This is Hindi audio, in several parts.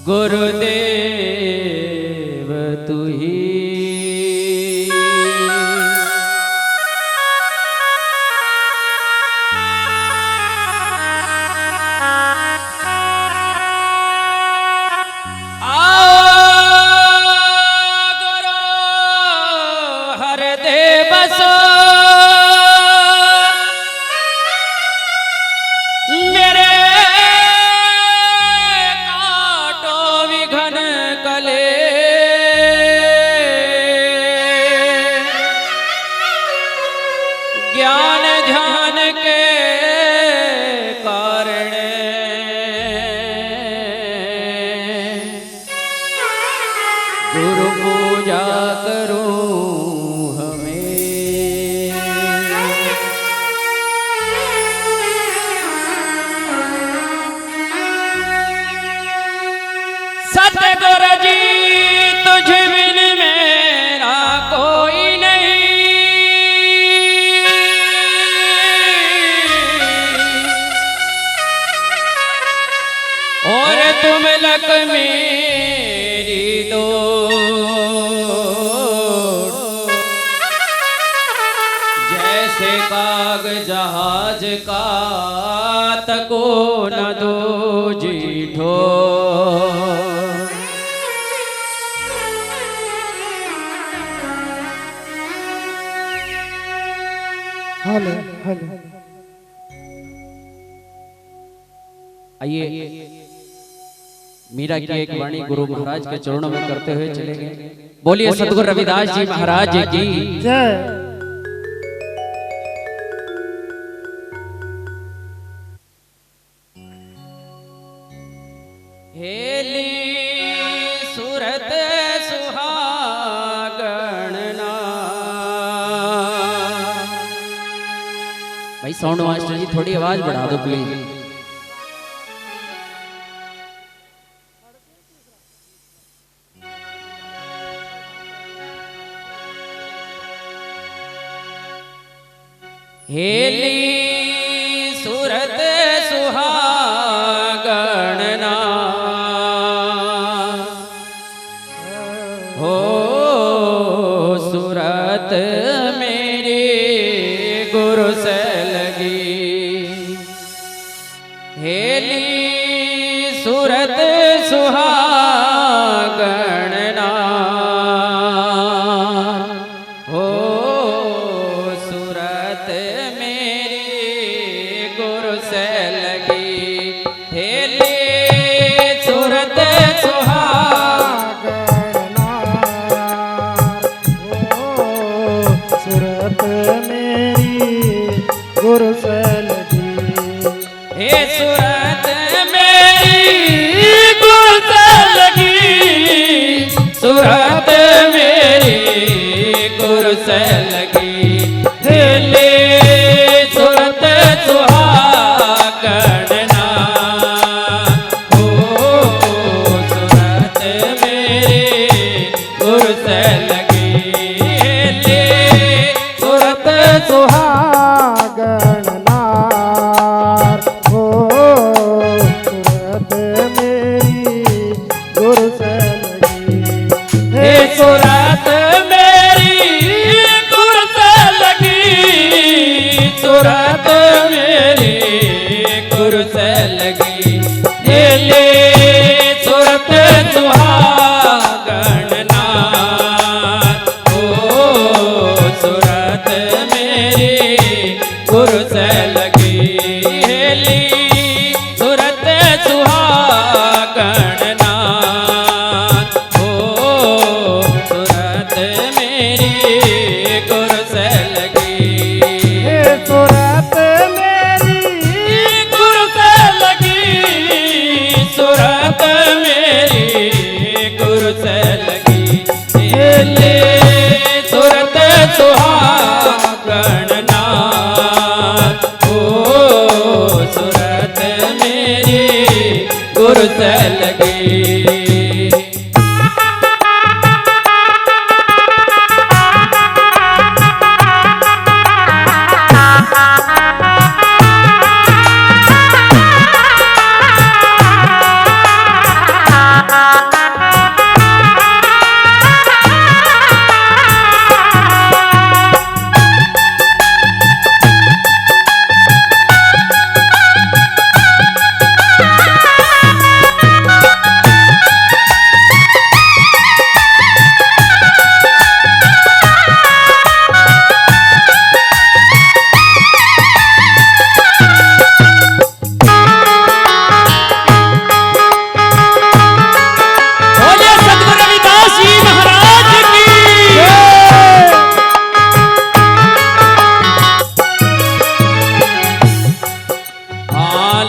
गुरुदेव तू ही ज्ञान ध्यान के कारण गुरु पूजा करूं हमें सतगुरु जी तुझ बिन मेरा कोई और तुम लक मेरी दो जैसे काग जहाज का तको न दो जीठो हेलो हेलो आइए मीरा की एक वाणी गुरु महाराज के चरणों में करते हुए चले गए। बोलिए सतगुरु रविदास जी महाराज की जय। हेली सूरत सुहागणना। भाई साउंड मास्टर जी थोड़ी आवाज बढ़ा दो प्लीज। हेली सूरत सुहागणना हो सूरत मेरी गुरु से लगी। हेली सूरत सुहागणना हो सूरत मेरी गुरु से लगी। हेली सूरत सुहागणना हो सूरत मेरी गुरु से लगी। हे सूरत मेरी गुरु से लगी। सूरत मेरी गुरु से लगी। हेले सूरत सुहागणना हो सूरत मेरी गुरु से लगी। हेले सूरत सुहागणना हो सूरत मेरी गुरु से लगी। हे सूरत मेरी गुरु से लगी। सूरत मेरी गुरु से लगी। हेले सूरत सुहागणना हो सूरत मेरी गुरु से लगी। हेली सूरत सुहागणना हो सूरत मेरी गुरु से लगी। हे सूरत मेरी गुरु से लगी। गुरु से लगी।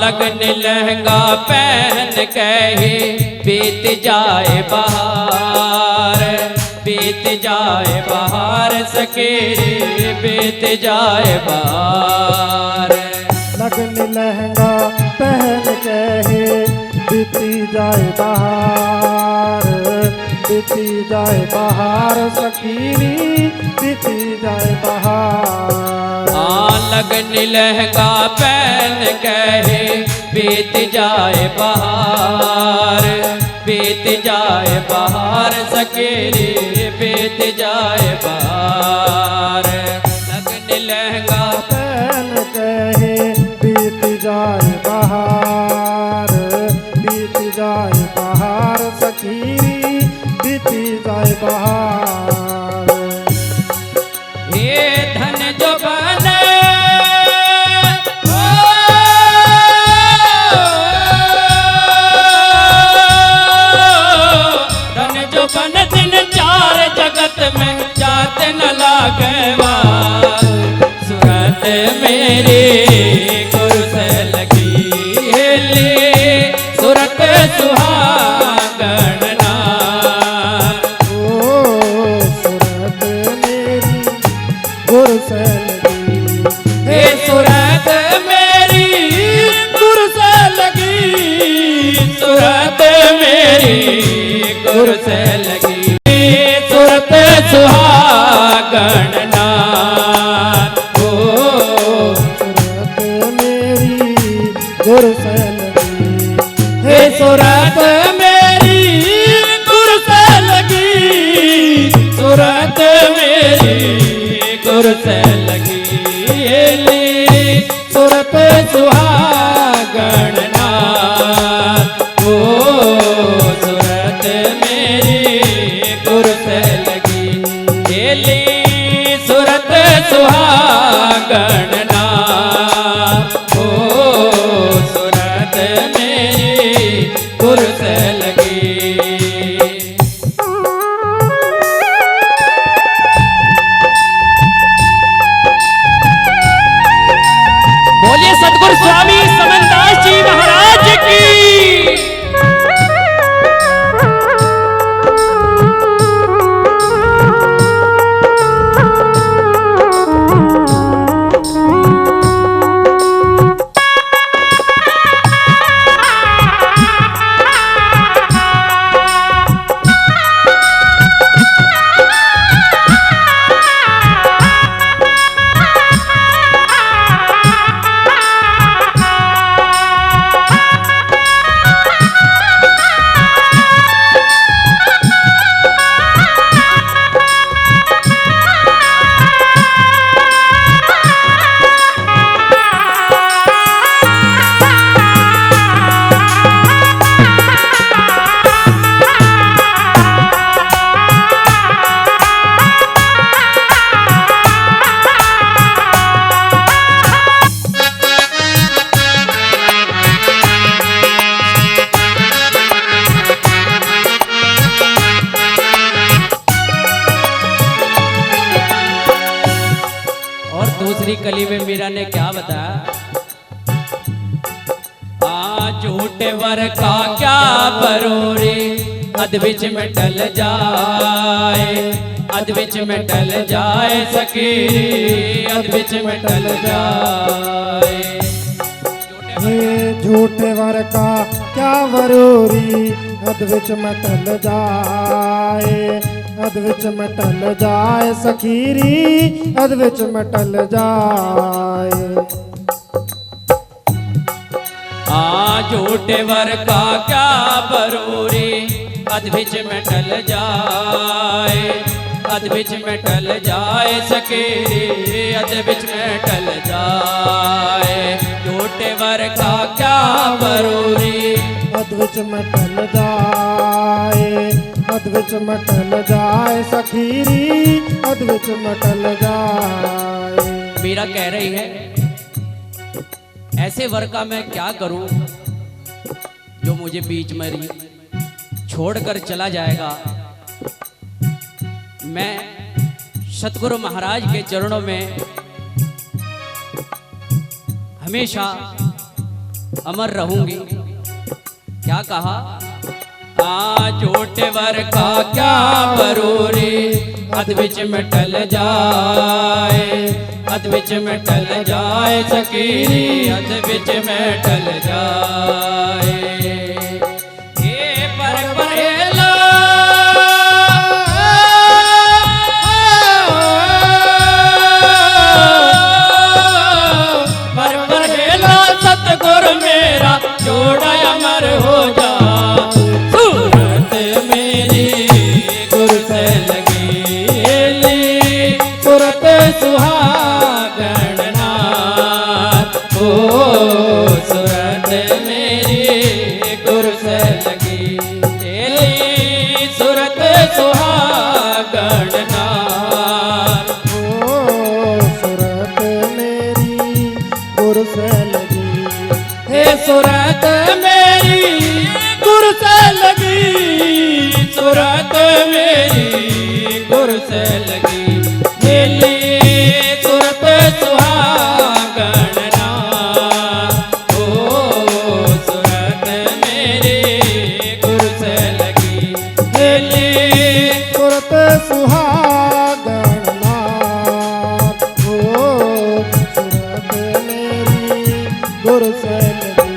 लगन लहंगा पहन कहे बीत जाए बहार, बीत जाए बहार सके बीत जाए बहार। लगन लहंगा पहन कहे बीती जाए बहार, बीती जाए बहार सखीरी बीती जाए बहार। लगन लहंगा पहन कहे बीत जाए बहार, बीत जाए बहार सकेरे बीत जाए बहार। लगन लहंगा पहन कहे बीत जाए बहार, बीत जाए बहार सखीरी बीती जाए बहार। ये धन जो बने बन दिन चार जगत में जात न लागवार। सूरत मेरी गुरु से लगी हेली सूरत सुहागन नार। ओ सूरत मेरी गुरु से लगी, हे सूरत मेरी गुरु से लगी, सूरत मेरी गुरु से लगी सूरत सुहागन नार। ओ सूरत मेरी गुरु से लगी, हे सूरत मेरी गुरु से लगी, सूरत मेरी गुरु से लगी सूरत सुहागन नार। ओ सूरत मेरी गुरु से लगी हेली सूरत सुहागन नार। ओ सूरत मेरी गुरु से लगी। बोलिए सतगुरु स्वामी समनदास जी महाराज की। दूसरी कली में मीरा ने क्या बताया? झूठे वर का क्या बरोरे अधविच में टल जाए, अधविच में टल जाए सखी, अधविच में टल जाए। कहे झूठे वर का क्या वरूरी, अध विच में टल जाए, अध विच में टल जाए सखीरी, अध विच में टल जाए। झूठे वर का क्या बरूरी, अध विच में टल जाए, अध विच में टल जाए सकेरी, अध विच में टल जाए। झूठे वर का क्या बरूरी, अध विच में टल जाए, अध विच में टल जाए सखीरी, अध विच में टल जाए। मीरा कह रही है ऐसे वर का मैं क्या करूं जो मुझे बीच में छोड़कर चला जाएगा। मैं सतगुरु महाराज के चरणों में हमेशा अमर रहूंगी। क्या कहा? झूठे वर का क्या बरूरी, अध विच में टल जाए, अध विच में टल जाए सकीरी, अध विच में टल जाए। ये पर परेला पर परेला सतगुरु मेरा जोड़ा अमर हो जा। सूरत मेरी गुरु से लगी, सूरत सुहागन नाथ, ओ सूरत मेरी गुरु से लगी, सूरत सुहागन नाथ, ओ सूरत मेरी गुरु से लगी, हे सूरत मेरी गुरु से लगी, सूरत मेरी गुरु से लगी, हेली सूरत सुहागन नाथ, ओ सूरत मेरी गुरु से लगी, हेली सूरत सुहागन नाथ, ओ सूरत मेरी गुरु से लगी।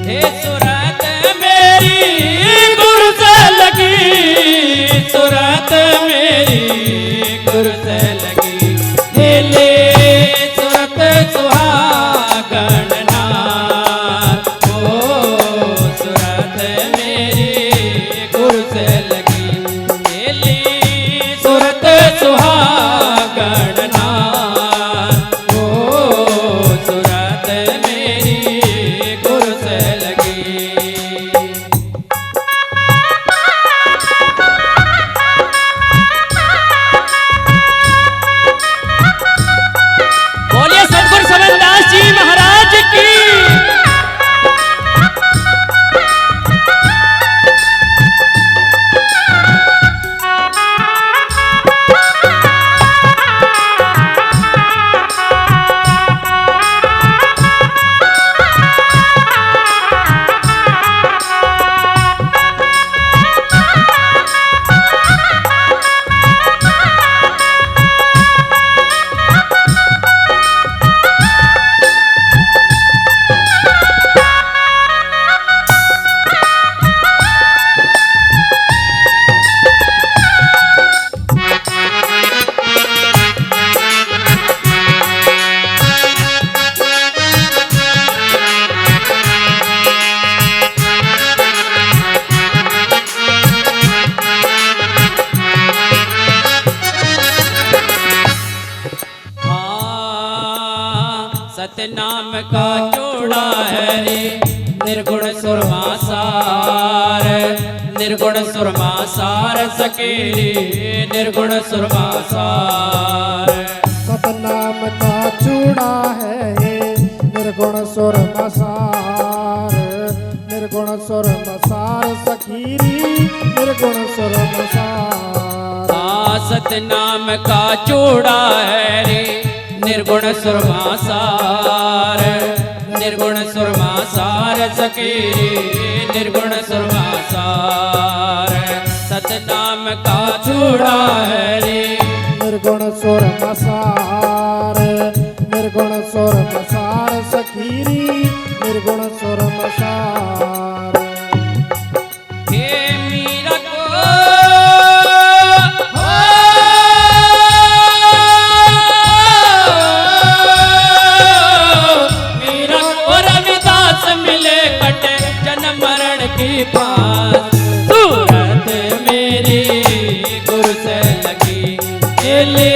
हे सूरत मेरी गुरु से लगी, सूरत मेरी गुरु से लगी, हेले सूरत सुहागन नाथ, ओ सूरत मेरी गुरु से लगी, हेले सूरत सुहागन नाथ, ओ सूरत मेरी गुरु से लगी। बोलिए सतगुरु समनदास जी महाराज की। सतनाम का जोड़ा है रे, निर्गुण सुरमा सार, निर्गुण सुरमा सार सकेरी, निर्गुण सुरमा सार। सतनाम का चूड़ा है ये निर्गुण सुर मसार, निर्गुण सुर मसार सखीरी, निर्गुण सुर मसार। सतनाम का चूड़ा है रे, निर्गुण सुरमा सार, निर्गुण सुरमा सार सकेरी, निर्गुण सुरमा सार। सतनाम का चूड़ा है रे, निर्गुण सुर मसार, निर्गुण सुर मसार सखीरी, निर्गुण पास सूरत मेरी गुरु से लगी हेले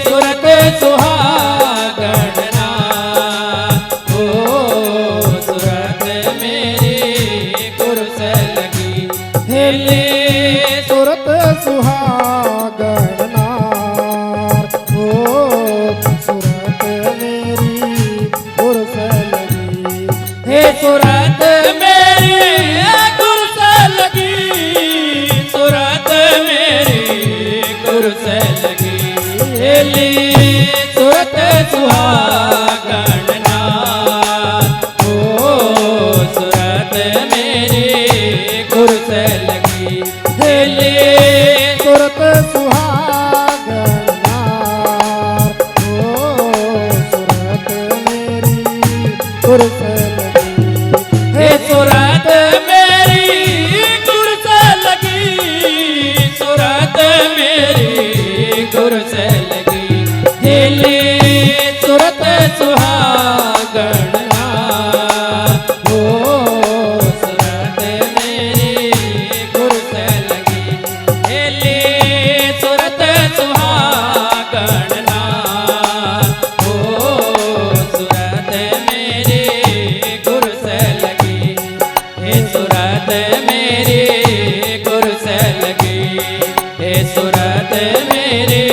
सूरत सुहागण नाथ ओ सूरत मेरी गुरु से लगी हेले सूरत सुहागण नार ओ सूरत मेरी गुर से लगी हे सूरत मेरी गुरु से लगी सूरत मेरी गुरु से लगी हेली सूरत सुहागण नाथ ओ सूरत मेरी गुरु से लगी हेली सूरत सुहागण नार ओ सूरत मेरी गुर से लगी हे सूरत मेरी गुरु से लगी सूरत मेरी गुरु से लगी हेली सूरत सुहागण नाथ ओ सूरत मेरी गुरु से लगी हेली सूरत सुहागण नाथ ओ सूरत मेरी गुरु से लगी हे सूरत मेरी गुरु से लगी हे सूरत मेरी